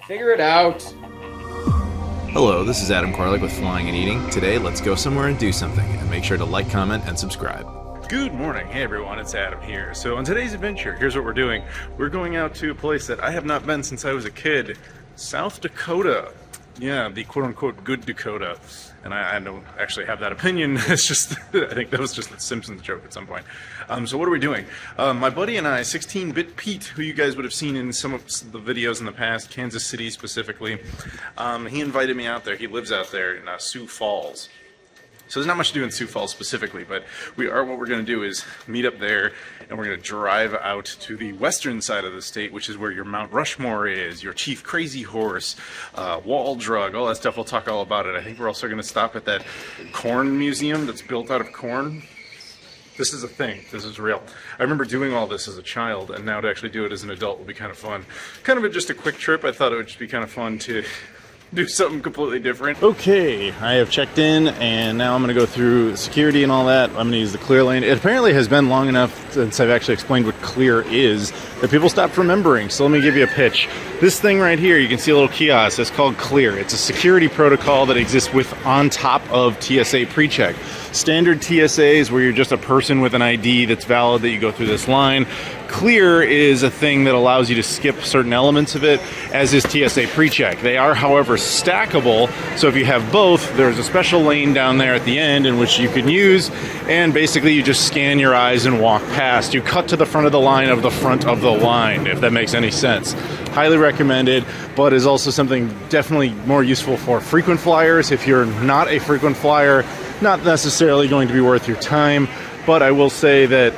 Figure it out. Hello, this is Adam Koralik with Flying and Eating. Today, let's go somewhere and do something, and make sure to like, comment, and subscribe. Good morning. Hey everyone, it's Adam here. So on today's adventure, here's what we're doing. We're going out to a place that I have not been since I was a kid, South Dakota. Yeah, the quote-unquote good Dakota. And I don't actually have that opinion. It's just, I think that was just a Simpsons joke at some point. So what are we doing? My buddy and I, 16-Bit Pete, who you guys would have seen in some of the videos in the past, Kansas City specifically, he invited me out there. He lives out there in Sioux Falls. So there's not much to do in Sioux Falls specifically, but what we're going to do is meet up there, and we're going to drive out to the western side of the state, which is where your Mount Rushmore is, your Chief Crazy Horse, Wall Drug, all that stuff. We'll talk all about it. I think we're also going to stop at that corn museum that's built out of corn. This is a thing. This is real. I remember doing all this as a child, and now to actually do it as an adult will be kind of fun. Kind of just a quick trip. I thought it would just be kind of fun to do something completely different. Okay, I have checked in, and now I'm going to go through security and all that. I'm going to use the clear lane. It apparently has been long enough since I've actually explained what clear is that people stopped remembering. So let me give you a pitch. This thing right here, you can see a little kiosk. It's called Clear. It's a security protocol that exists on top of TSA PreCheck. Standard TSAs where you're just a person with an ID that's valid that you go through this line. Clear is a thing that allows you to skip certain elements of it, as is TSA PreCheck. They are, however, stackable, so if you have both, there's a special lane down there at the end in which you can use, and basically you just scan your eyes and walk past. You cut to the front of the line, if that makes any sense. Highly recommended, but is also something definitely more useful for frequent flyers. If you're not a frequent flyer, not necessarily going to be worth your time, but I will say that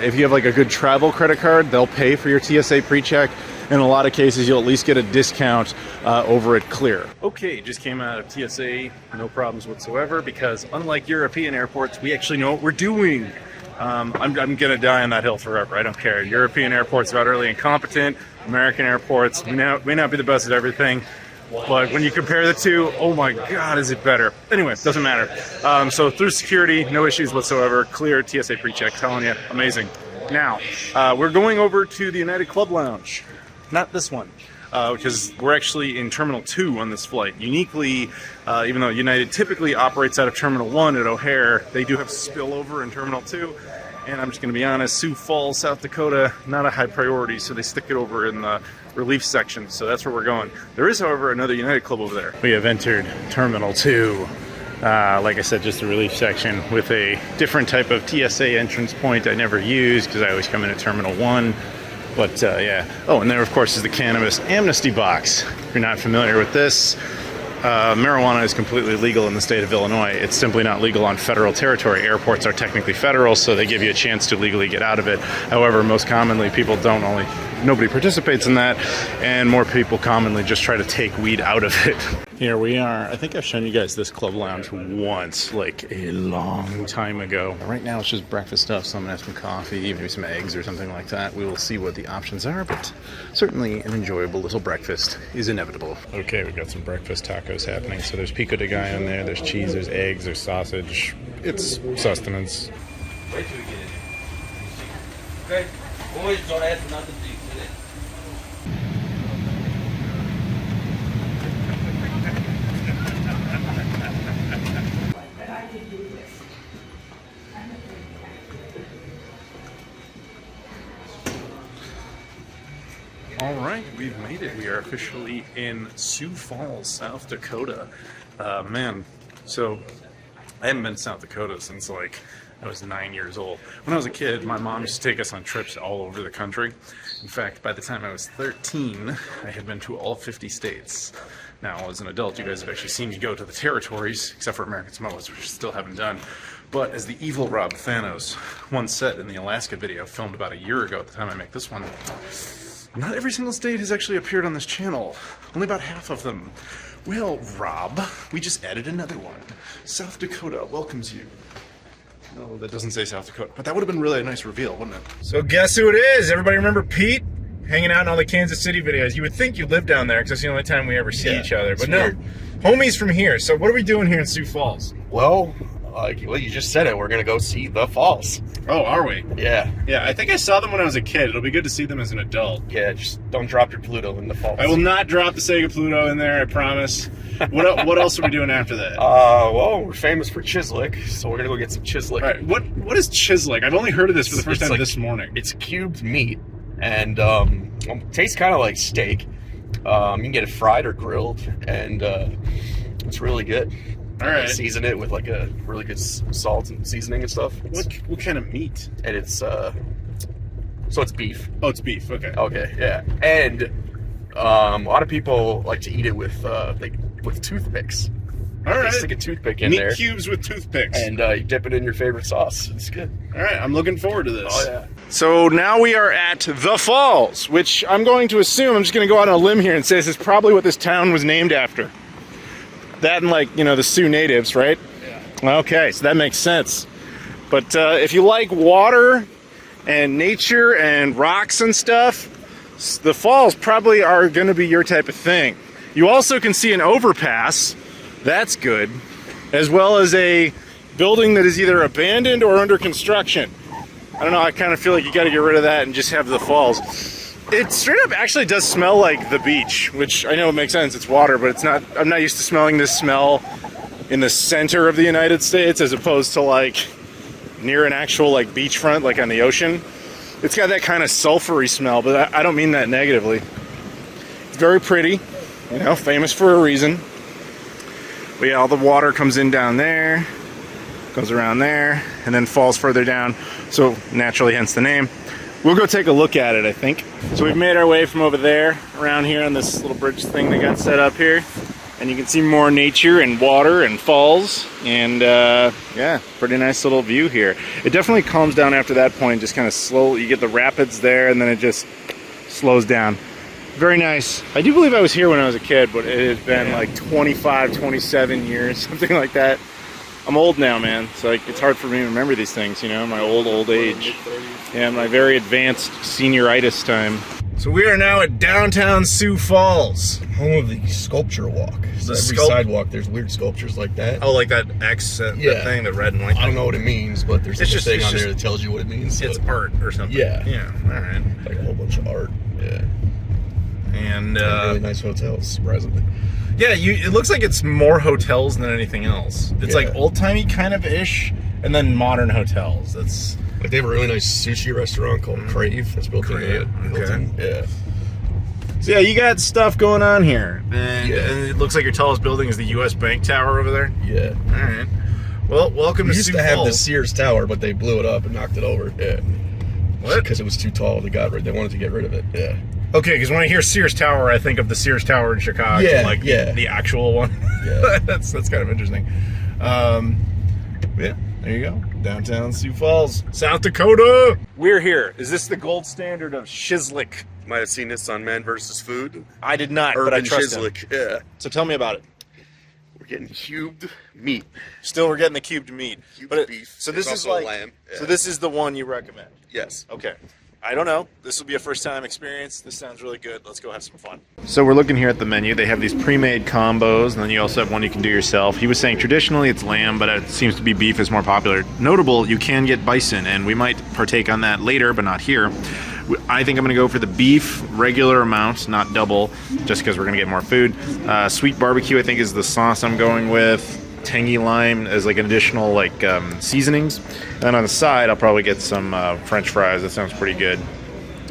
if you have like a good travel credit card, they'll pay for your TSA PreCheck. In a lot of cases, you'll at least get a discount over at Clear. Okay, just came out of TSA, no problems whatsoever, because unlike European airports, we actually know what we're doing. I'm gonna die on that hill forever. I don't care. European airports are utterly incompetent. American airports may not be the best at everything. But when you compare the two, oh my God, is it better? Anyway, doesn't matter. So through security, no issues whatsoever. Clear TSA PreCheck, telling you, amazing. Now, we're going over to the United Club Lounge. Not this one, because we're actually in Terminal 2 on this flight. Uniquely, even though United typically operates out of Terminal 1 at O'Hare, they do have spillover in Terminal 2. And I'm just going to be honest, Sioux Falls, South Dakota, not a high priority, so they stick it over in the relief section, so that's where we're going. There is, however, another United Club over there. We have entered Terminal 2. Like I said, just the relief section with a different type of TSA entrance point I never use because I always come in at Terminal 1. But yeah. Oh, and there, of course, is the cannabis amnesty box. If you're not familiar with this, marijuana is completely legal in the state of Illinois. It's simply not legal on federal territory. Airports are technically federal, so they give you a chance to legally get out of it. However, most commonly, nobody participates in that, and more people commonly just try to take weed out of it. Here we are. I think I've shown you guys this club lounge once, like a long time ago. Right now it's just breakfast stuff, so I'm gonna have some coffee, maybe some eggs or something like that. We will see what the options are, but certainly an enjoyable little breakfast is inevitable. Okay, we've got some breakfast tacos happening. So there's pico de gallo in there, there's cheese, there's eggs, there's sausage. It's sustenance. Wait till we get in here. Okay? Boys, don't ask for nothing to eat today. All right, we've made it. We are officially in Sioux Falls, South Dakota. Man, so I haven't been to South Dakota since like I was 9 years old. When I was a kid, my mom used to take us on trips all over the country. In fact, by the time I was 13, I had been to all 50 states. Now, as an adult, you guys have actually seen me go to the territories, except for American Samoas, which I still haven't done. But as the evil Rob Thanos once said in the Alaska video, filmed about a year ago at the time I make this one, not every single state has actually appeared on this channel. Only about half of them. Well, Rob, we just added another one. South Dakota welcomes you. No, that doesn't say South Dakota, but that would have been really a nice reveal, wouldn't it? So guess who it is? Everybody remember Pete? Hanging out in all the Kansas City videos. You would think you live down there because that's the only time we ever see each other, but no. Homies from here. So what are we doing here in Sioux Falls? Well, Well, you just said it. We're gonna go see the falls. Oh, are we? Yeah. Yeah, I think I saw them when I was a kid. It'll be good to see them as an adult. Yeah. Just don't drop your Pluto in the falls. I will not drop the Sega Pluto in there, I promise. What else are we doing after that? Well, we're famous for Chislik, so we're gonna go get some Chislik. All right, what is Chislik? I've only heard of this for the first time like, this morning. It's cubed meat, and tastes kind of like steak. You can get it fried or grilled, and it's really good. All right. Season it with like a really good salt and seasoning and stuff. What kind of meat? And it's so it's beef. Oh, it's beef. Okay. Okay, yeah. And a lot of people like to eat it with toothpicks. All right. They stick a toothpick in meat there. Cubes with toothpicks. And you dip it in your favorite sauce. It's good. All right, I'm looking forward to this. Oh yeah. So now we are at the falls, which I'm going to assume, I'm just going to go out on a limb here and say this is probably what this town was named after. That and like, the Sioux natives, right? Yeah. Okay, so that makes sense. But if you like water and nature and rocks and stuff, the falls probably are going to be your type of thing. You also can see an overpass. That's good. As well as a building that is either abandoned or under construction. I don't know, I kind of feel like you got to get rid of that and just have the falls. It straight up actually does smell like the beach, which I know it makes sense, it's water, but it's not, I'm not used to smelling this smell in the center of the United States as opposed to like near an actual like beachfront, like on the ocean. It's got that kind of sulfury smell, but I don't mean that negatively. It's very pretty, famous for a reason. But yeah, all the water comes in down there, goes around there, and then falls further down, so naturally hence the name. We'll go take a look at it, I think. So we've made our way from over there, around here on this little bridge thing they got set up here. And you can see more nature and water and falls. And yeah, pretty nice little view here. It definitely calms down after that point, just kind of slow. You get the rapids there and then it just slows down. Very nice. I do believe I was here when I was a kid, but it has been like 25, 27 years, something like that. I'm old now, man, so like, it's hard for me to remember these things, my old age. Yeah, my very advanced senioritis time. So we are now at downtown Sioux Falls. Home of the sculpture walk. So every sidewalk, there's weird sculptures like that. Oh, like that X that thing, the red and white thing? I don't know what it means, but there's just a thing on there that tells you what it means. So. It's art or something. Yeah. Yeah, all right. Like a whole bunch of art. Yeah. And really nice hotels, surprisingly. Yeah, it looks like it's more hotels than anything else. It's like old-timey kind of ish, and then modern hotels. That's like they have a really nice sushi restaurant called Crave. That's built in Hilton. Yeah. So yeah, you got stuff going on here, and it looks like your tallest building is the U.S. Bank Tower over there. Yeah. All right. Well, welcome to Sioux Falls. We used to have the Sears Tower, but they blew it up and knocked it over. Yeah. What? Because it was too tall. They wanted to get rid of it. Yeah. Okay, because when I hear Sears Tower, I think of the Sears Tower in Chicago, the actual one. Yeah. that's kind of interesting. Yeah, there you go. Downtown Sioux Falls, South Dakota. We're here. Is this the gold standard of Chislik? Might have seen this on Man vs. Food. I did not, Urban but I trust Chislik. him. Yeah. So tell me about it. We're getting cubed meat. Still, we're getting the cubed meat. Cubed beef. So this is like lamb. Yeah. So this is the one you recommend. Yes. Okay. I don't know. This will be a first-time experience. This sounds really good. Let's go have some fun. So we're looking here at the menu. They have these pre-made combos, and then you also have one you can do yourself. He was saying traditionally it's lamb, but it seems to be beef is more popular. Notable, you can get bison, and we might partake on that later, but not here. I think I'm going to go for the beef, regular amount, not double, just because we're going to get more food. Sweet barbecue, I think, is the sauce I'm going with. Tangy lime as like an additional seasonings. And then on the side, I'll probably get some French fries. That sounds pretty good.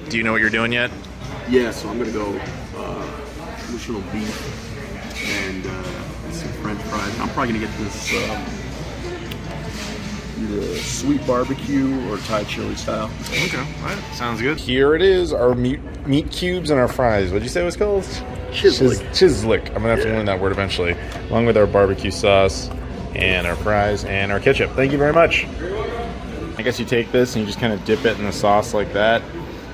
Do you know what you're doing yet? Yeah, so I'm gonna go traditional beef and some French fries. I'm probably gonna get this either sweet barbecue or Thai chili style. Okay, all right. Sounds good. Here it is, our meat cubes and our fries. What'd you say it was called? Chislik. Chislik. I'm gonna have to learn that word eventually, along with our barbecue sauce and our fries and our ketchup. Thank you very much. I guess you take this and you just kind of dip it in the sauce like that,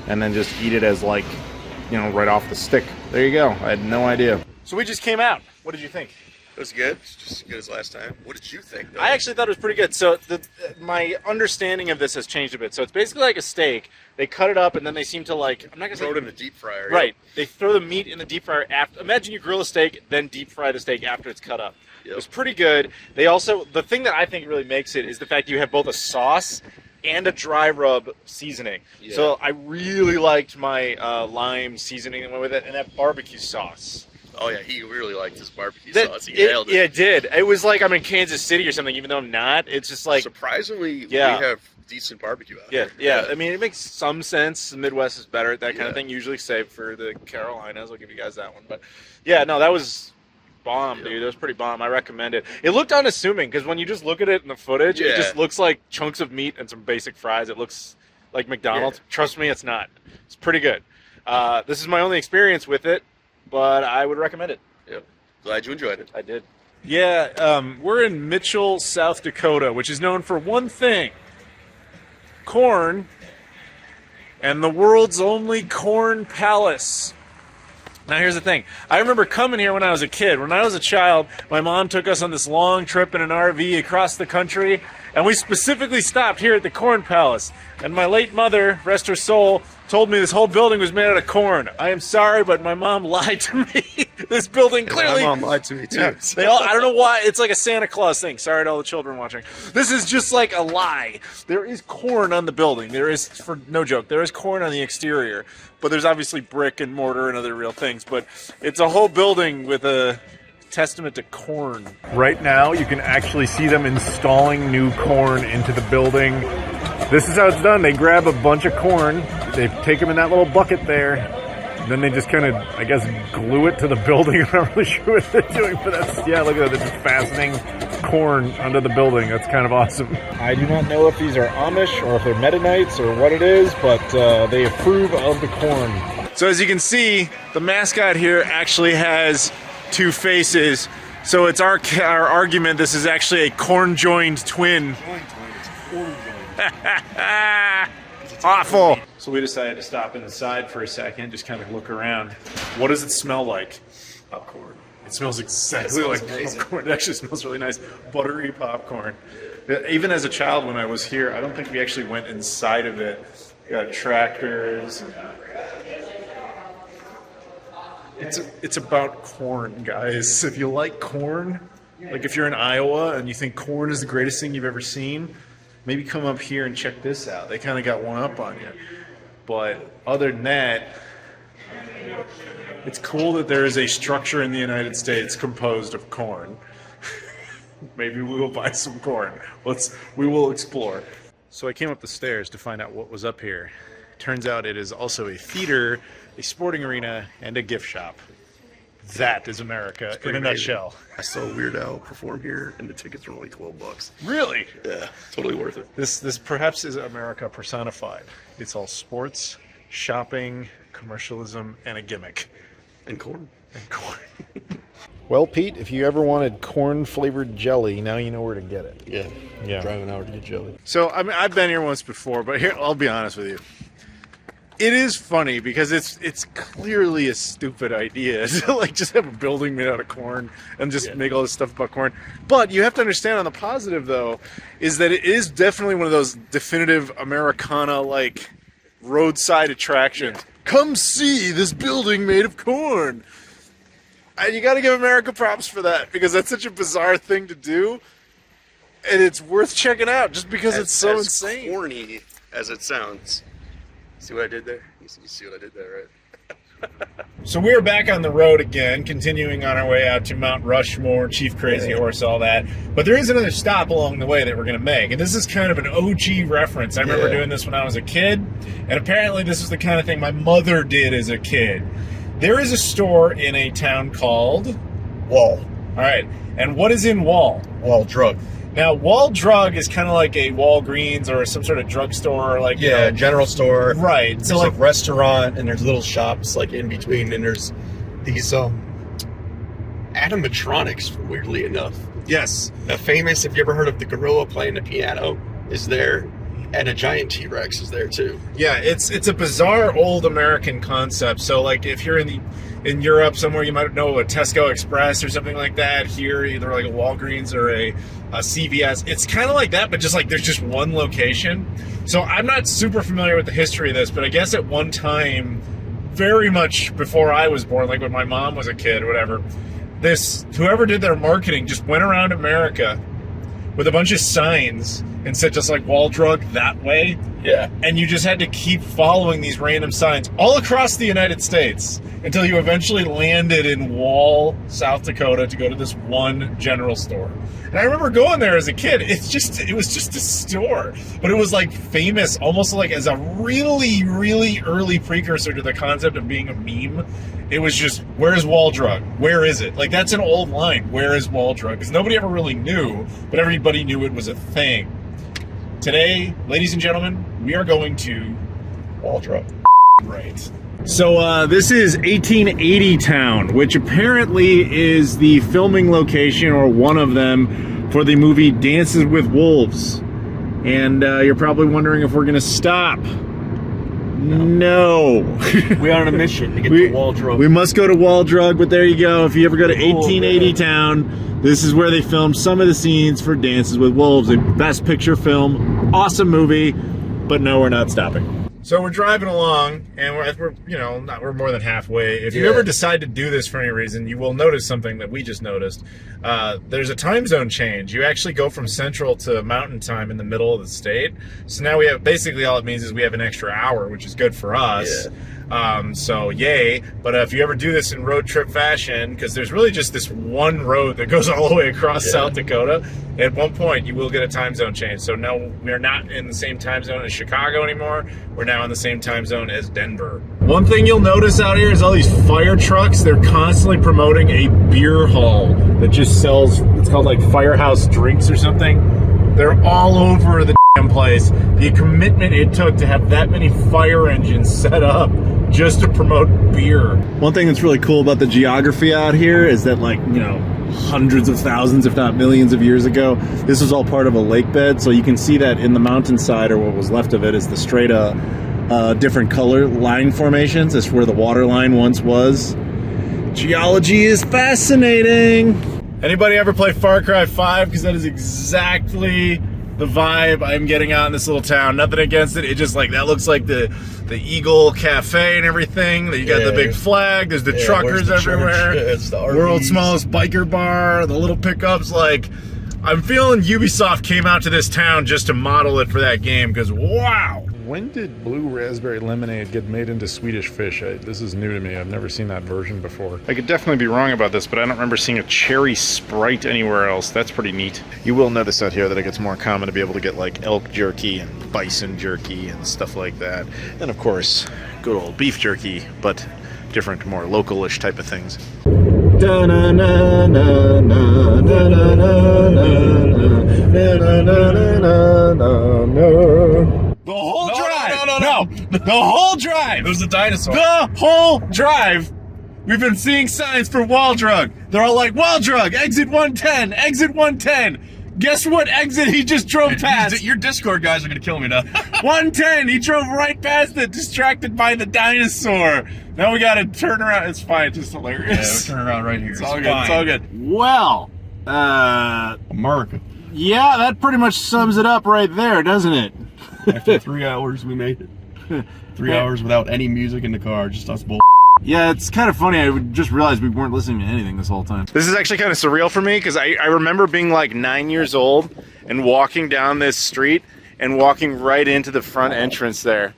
and then just eat it as right off the stick. There you go. I had no idea. So we just came out. What did you think? It was good. Just as good as last time. What did you think, though? I actually thought it was pretty good. So my understanding of this has changed a bit. So it's basically like a steak. They cut it up and then they seem to like, I'm not gonna throw say, it in the deep fryer. right. They throw the meat in the deep fryer after. Imagine you grill a steak, then deep fry the steak after it's cut up. Yep. It was pretty good. They also, the thing that I think really makes it is the fact you have both a sauce and a dry rub seasoning. Yeah. So I really liked my lime seasoning that went with it, and that barbecue sauce. Oh yeah, he really liked his barbecue sauce. He nailed it. Yeah, it did. It was like I'm in Kansas City or something, even though I'm not. It's just like surprisingly, we have decent barbecue out here. Yeah. I mean, it makes some sense. The Midwest is better at that kind of thing. Usually, save for the Carolinas. I'll give you guys that one. But yeah, no, that was bomb, dude. It was pretty bomb. I recommend it. It looked unassuming because when you just look at it in the footage, it just looks like chunks of meat and some basic fries. It looks like McDonald's. Trust me, it's not. It's pretty good. This is my only experience with it, but I would recommend it. Yep. Glad you enjoyed it. I did. Yeah, we're in Mitchell, South Dakota, which is known for one thing: corn, and the world's only corn palace. Now, here's the thing. I remember coming here when I was a kid. When I was a child, my mom took us on this long trip in an RV across the country, and we specifically stopped here at the Corn Palace. And my late mother, rest her soul, told me this whole building was made out of corn. I am sorry, but my mom lied to me. This building clearly... My mom lied to me, too. Yeah, I don't know why. It's like a Santa Claus thing. Sorry to all the children watching. This is just like a lie. There is corn on the building. There is, for no joke, there is corn on the exterior. But there's obviously brick and mortar and other real things. But it's a whole building with a testament to corn. Right now, you can actually see them installing new corn into the building. This is how it's done. They grab a bunch of corn, they take them in that little bucket there, and then they just kind of, I guess, glue it to the building. I'm not really sure what they're doing, but that's, yeah, look at that. They're just fastening corn under the building. That's kind of awesome. I do not know if these are Amish or if they're Mennonites or what it is, but they approve of the corn. So as you can see, the mascot here actually has two faces. So it's our argument this is actually a corn-joined twin. Awful. So we decided to stop inside for a second, just kind of look around. What does it smell like? Popcorn. It smells exactly like popcorn. It actually smells really nice. Buttery popcorn. Even as a child when I was here, I don't think we actually went inside of it. We got tractors. It's about corn, guys. If you like corn, like if you're in Iowa and you think corn is the greatest thing you've ever seen, maybe come up here and check this out. They kind of got one up on you. But other than that, it's cool that there is a structure in the United States composed of corn. Maybe we will buy some corn. We will explore. So I came up the stairs to find out what was up here. Turns out it is also a theater, a sporting arena, and a gift shop. That is America in a nutshell. I saw Weird Al perform here, and the tickets were only $12. Really? Yeah, totally worth it. This perhaps is America personified. It's all sports, shopping, commercialism, and a gimmick. And corn. And corn. Well, Pete, if you ever wanted corn-flavored jelly, now you know where to get it. Yeah. Drive an hour to get jelly. So, I mean, I've been here once before, but here, I'll be honest with you. It is funny because it's clearly a stupid idea to like just have a building made out of corn and just make all this stuff about corn. But you have to understand on the positive though, is that it is definitely one of those definitive Americana like roadside attractions. Yeah. Come see this building made of corn. And you got to give America props for that because that's such a bizarre thing to do, and it's worth checking out just because it's so insane. Corny as it sounds. See what I did there? You see what I did there, right? So we're back on the road again, continuing on our way out to Mount Rushmore, Chief Crazy Horse, all that. But there is another stop along the way that we're going to make. And this is kind of an OG reference. I remember doing this when I was a kid. And apparently this is the kind of thing my mother did as a kid. There is a store in a town called Wall. All right. And what is in Wall? Wall Drug. Now, Wall Drug is kind of like a Walgreens or some sort of drugstore, like general store. Right. There's like a restaurant, and there's little shops like in between, and there's these animatronics. Weirdly enough, yes, famous. If you ever heard of the gorilla playing the piano, is there, and a giant T-Rex is there too. Yeah, it's a bizarre old American concept. So like if you're in the in Europe somewhere you might know a Tesco Express or something like that. Here, either like a Walgreens or a CVS. It's kind of like that, but just like there's just one location. So I'm not super familiar with the history of this, but I guess at one time, very much before I was born, like when my mom was a kid or whatever, whoever did their marketing just went around America with a bunch of signs and said just like Wall Drug that way. Yeah. And you just had to keep following these random signs all across the United States until you eventually landed in Wall, South Dakota to go to this one general store. And I remember going there as a kid. It was just a store, but it was like famous almost like as a really, really early precursor to the concept of being a meme. It was just, where's Wall Drug? Where is it? Like, that's an old line. Where is Wall Drug? Because nobody ever really knew, but everybody knew it was a thing. Today, ladies and gentlemen, we are going to Wall Drug. Right. So this is 1880 Town, which apparently is the filming location, or one of them, for the movie Dances with Wolves. And you're probably wondering if we're going to stop. No. We are on a mission to get to Wall Drug. We must go to Wall Drug, but there you go. If you ever go to 1880 Town, this is where they filmed some of the scenes for Dances with Wolves, a Best Picture film. Awesome movie, but no, we're not stopping. So we're driving along, and we're more than halfway. If you ever decide to do this for any reason, you will notice something that we just noticed. There's a time zone change. You actually go from Central to Mountain Time in the middle of the state. So now we have, basically all it means is we have an extra hour, which is good for us. Yeah. So yay. But if you ever do this in road trip fashion, because there's really just this one road that goes all the way across South Dakota, at one point you will get a time zone change. So no, we're not in the same time zone as Chicago anymore. We're now in the same time zone as Denver. One thing you'll notice out here is all these fire trucks. They're constantly promoting a beer hall that just sells, it's called like Firehouse Drinks or something. They're all over the damn place. The commitment it took to have that many fire engines set up just to promote beer. One thing that's really cool about the geography out here is that, like, you know, hundreds of thousands, if not millions of years ago, this was all part of a lake bed. So you can see that in the mountainside, or what was left of it, is the straight different color line formations. That's where the water line once was. Geology is fascinating. Anybody ever play Far Cry 5? Because that is exactly the vibe I'm getting out in this little town. Nothing against it. It just, like, that looks like the Eagle Cafe and everything. You got the big flag. There's the truckers everywhere. It's the world's smallest biker bar. The little pickups. Like, I'm feeling Ubisoft came out to this town just to model it for that game, because wow. When did Blue Raspberry Lemonade get made into Swedish Fish? This is new to me. I've never seen that version before. I could definitely be wrong about this, but I don't remember seeing a cherry Sprite anywhere else. That's pretty neat. You will notice out here that it gets more common to be able to get like elk jerky and bison jerky and stuff like that. And of course, good old beef jerky, but different, more local-ish type of things. The whole drive. No. The whole drive. It was a dinosaur. The whole drive. We've been seeing signs for Wall Drug. They're all like, Wall Drug, exit 110, exit 110. Guess what exit he just drove past? Your Discord guys are going to kill me now. 110. He drove right past it, distracted by the dinosaur. Now we got to turn around. It's fine. It's just hilarious. Yeah, we're turning around right here. It's all good. It's all good. Well, America. Yeah, that pretty much sums it up right there, doesn't it? After 3 hours, we made it. 3 hours without any music in the car, just us bull. Yeah, it's kind of funny. I just realized we weren't listening to anything this whole time. This is actually kind of surreal for me, because I remember being like 9 years old and walking down this street and walking right into the front entrance there.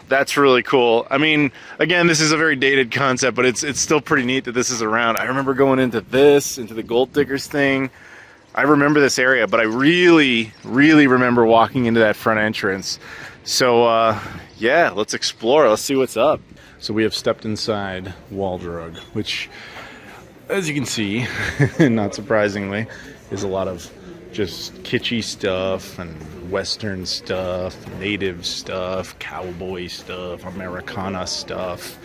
That's really cool. I mean, again, this is a very dated concept, but it's still pretty neat that this is around. I remember going into the Gold Diggers thing. I remember this area, but I really, really remember walking into that front entrance. So, yeah, let's explore. Let's see what's up. So we have stepped inside Wall Drug, which, as you can see, not surprisingly, is a lot of just kitschy stuff and Western stuff, native stuff, cowboy stuff, Americana stuff.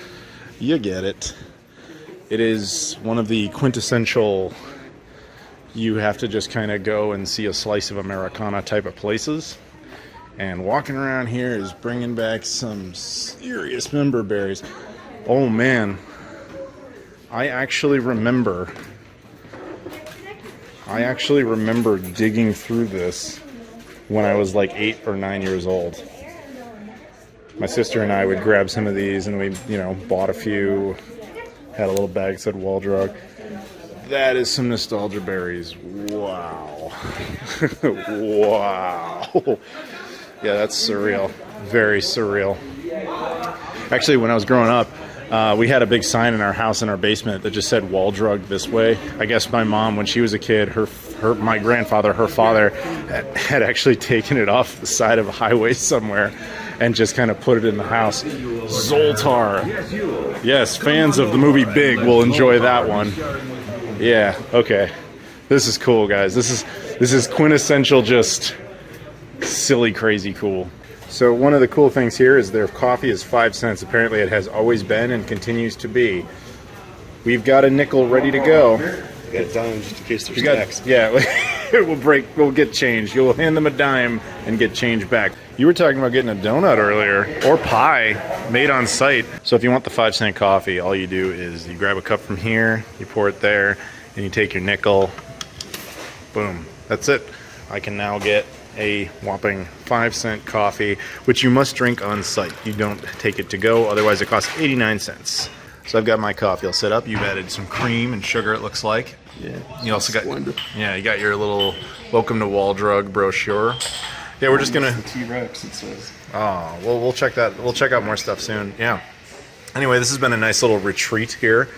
You get it. It is one of the quintessential, you have to just kind of go and see a slice of Americana type of places. And walking around here is bringing back some serious member berries. Oh man, I actually remember digging through this when I was like 8 or 9 years old. My sister and I would grab some of these, and we, you know, bought a few. Had a little bag that said Waldrug. That is some nostalgia berries. Wow. Wow. Yeah, that's surreal. Very surreal. Actually, when I was growing up, we had a big sign in our house in our basement that just said Waldrug this way. I guess my mom, when she was a kid, my grandfather, her father, had actually taken it off the side of a highway somewhere and just kind of put it in the house. Zoltar. Yes, fans of the movie Big will enjoy that one. Yeah, okay. This is cool, guys. This is quintessential, just silly, crazy cool. So one of the cool things here is their coffee is 5 cents. Apparently it has always been and continues to be. We've got a nickel ready to go. Got a dime just in case there's stacks. Yeah, we'll get change. You'll hand them a dime and get change back. You were talking about getting a donut earlier, or pie, made on site. So if you want the 5 cent coffee, all you do is you grab a cup from here, you pour it there, and you take your nickel. Boom. That's it. I can now get a whopping 5 cent coffee, which you must drink on site. You don't take it to go, otherwise it costs 89 cents. So I've got my coffee all set up. You've added some cream and sugar, it looks like. Yeah. You also got, yeah, you got your little Welcome to Waldrug brochure. Yeah, we're just gonna. The T-Rex, it says. Oh, well, we'll check that. We'll check out more stuff soon. Yeah. Anyway, this has been a nice little retreat here.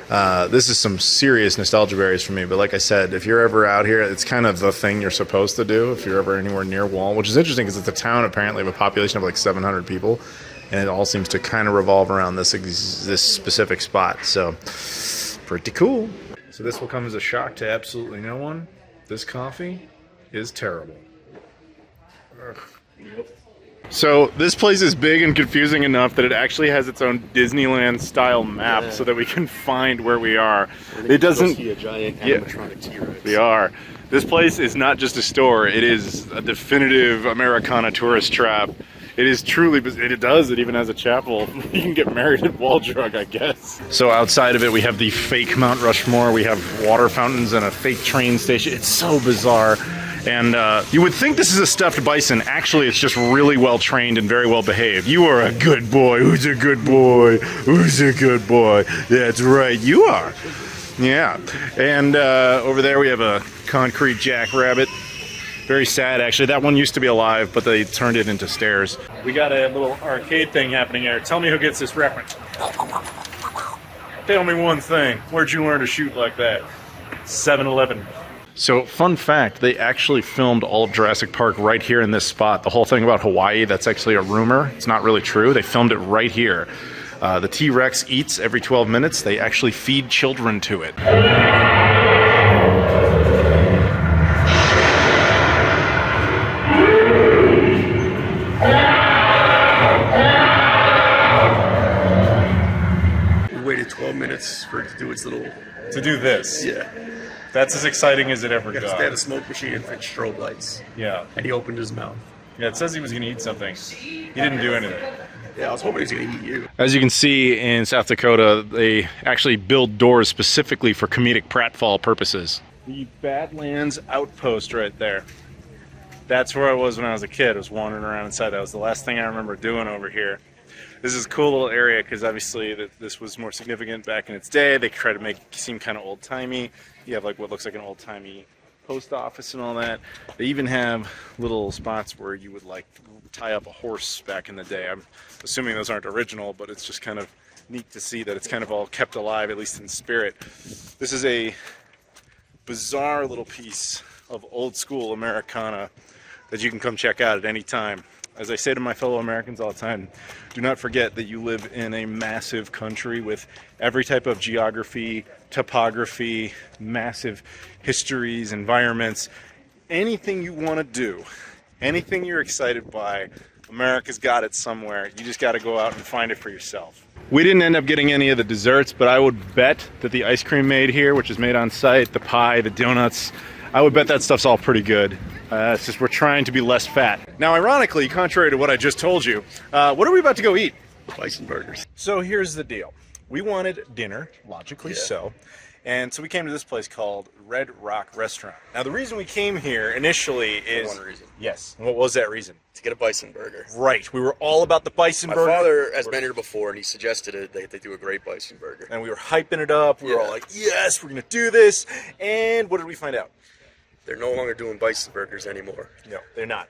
This is some serious nostalgia berries for me, but like I said, if you're ever out here, it's kind of the thing you're supposed to do if you're ever anywhere near Wall, which is interesting because it's a town apparently of a population of like 700 people, and it all seems to kind of revolve around this specific spot. So, pretty cool. So this will come as a shock to absolutely no one. This coffee is terrible. Ugh. So this place is big and confusing enough that it actually has its own Disneyland style map so that we can find where we are. It doesn't see a giant animatronic T-Rex. We are. This place is not just a store, it is a definitive Americana tourist trap. It is truly, it even has a chapel. You can get married at Waldrug, I guess. So outside of it, we have the fake Mount Rushmore. We have water fountains and a fake train station. It's so bizarre. And you would think this is a stuffed bison. Actually, it's just really well trained and very well behaved. You are a good boy. Who's a good boy? Who's a good boy? That's right, you are. Yeah. And over there we have a concrete jackrabbit. Very sad, actually. That one used to be alive, but they turned it into stairs. We got a little arcade thing happening here. Tell me who gets this reference. Tell me one thing. Where'd you learn to shoot like that? 7-Eleven. So, fun fact, they actually filmed all of Jurassic Park right here in this spot. The whole thing about Hawaii, that's actually a rumor. It's not really true. They filmed it right here. The T-Rex eats every 12 minutes. They actually feed children to it. We waited 12 minutes for it to do its little... To do this? Yeah. That's as exciting as it ever got. They had a smoke machine and strobe lights. Yeah. And he opened his mouth. Yeah, it says he was going to eat something. He didn't do anything. Yeah, I was hoping he was going to eat you. As you can see in South Dakota, they actually build doors specifically for comedic pratfall purposes. The Badlands Outpost right there. That's where I was when I was a kid. I was wandering around inside. That was the last thing I remember doing over here. This is a cool little area because obviously this was more significant back in its day. They try to make it seem kind of old-timey. You have like what looks like an old-timey post office and all that. They even have little spots where you would like tie up a horse back in the day. I'm assuming those aren't original, but it's just kind of neat to see that it's kind of all kept alive, at least in spirit. This is a bizarre little piece of old school Americana that you can come check out at any time. As I say to my fellow Americans all the time, do not forget that you live in a massive country with every type of geography, topography, massive histories, environments. Anything you want to do, anything you're excited by, America's got it somewhere. You just got to go out and find it for yourself. We didn't end up getting any of the desserts, but I would bet that the ice cream made here, which is made on site, the pie, the donuts, I would bet that stuff's all pretty good. It's just we're trying to be less fat. Now, ironically, contrary to what I just told you, what are we about to go eat? Bison burgers. So here's the deal. we wanted dinner, logically so. And so we came to this place called Red Rock Restaurant. Now, the reason we came here initially is... For one reason. Yes. What was that reason? To get a bison burger. Right. We were all about the bison burger. My father has been here before, and he suggested it. They do a great bison burger. And we were hyping it up. We were all like, yes, we're going to do this. And what did we find out? They're no longer doing bison burgers anymore. No, they're not.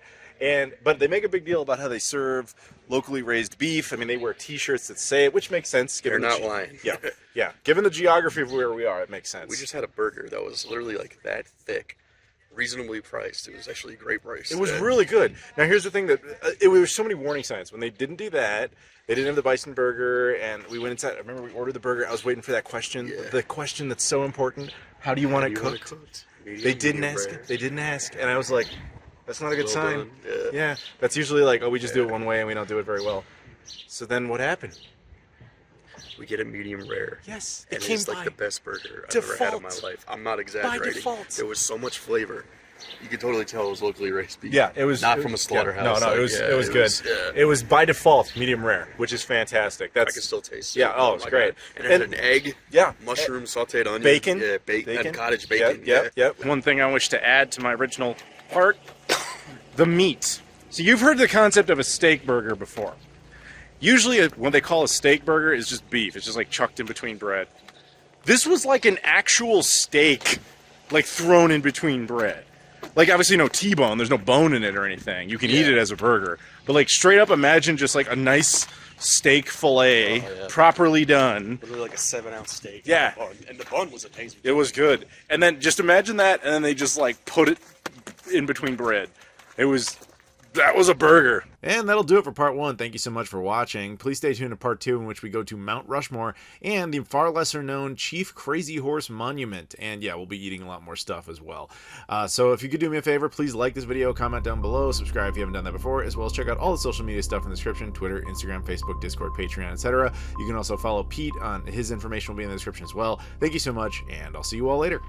But they make a big deal about how they serve locally raised beef. I mean, they wear T-shirts that say it, which makes sense. They're not lying. Yeah, yeah. Given the geography of where we are, it makes sense. We just had a burger that was literally like that thick, reasonably priced. It was actually a great price. It was really good. Now, here's the thing that there were so many warning signs when they didn't do that. They didn't have the bison burger, and we went inside. I remember we ordered the burger. I was waiting for that question, the question that's so important: how do you want it cooked? They didn't ask it. They didn't ask, and I was like, that's not a good sign. Yeah, that's usually like, oh, we just do it one way and we don't do it very well. So then what happened? We get a medium rare. Yes, and it's like the best burger I've ever had in my life. I'm not exaggerating. By default. There was so much flavor. You could totally tell it was locally raised beef. Yeah, it was not from a slaughterhouse. No, it was good. It was by default medium rare, which is fantastic. I can still taste it. Yeah, it's great. God. And it had an egg. Yeah, mushroom, sautéed onion, bacon. Yeah, bacon. And cottage bacon. Yep. One thing I wish to add to my original part: the meat. So you've heard the concept of a steak burger before. Usually, what they call a steak burger is just beef. It's just like chucked in between bread. This was like an actual steak, like thrown in between bread. Like, obviously no T-bone, there's no bone in it or anything. You can eat it as a burger. But, like, straight up imagine just, like, a nice steak fillet, properly done. Literally like a 7-ounce steak. Yeah. And the bun was amazing. It was good. And then just imagine that, and then they just, like, put it in between bread. That was a burger. And that'll do it for part 1. Thank you so much for watching. Please stay tuned to part 2, in which we go to Mount Rushmore and the far lesser known Chief Crazy Horse Monument. And yeah, we'll be eating a lot more stuff as well. So if you could do me a favor, please like this video, comment down below, subscribe if you haven't done that before, as well as check out all the social media stuff in the description: Twitter, Instagram, Facebook, Discord, Patreon, etc. You can also follow Pete on his information will be in the description as well. Thank you so much, and I'll see you all later.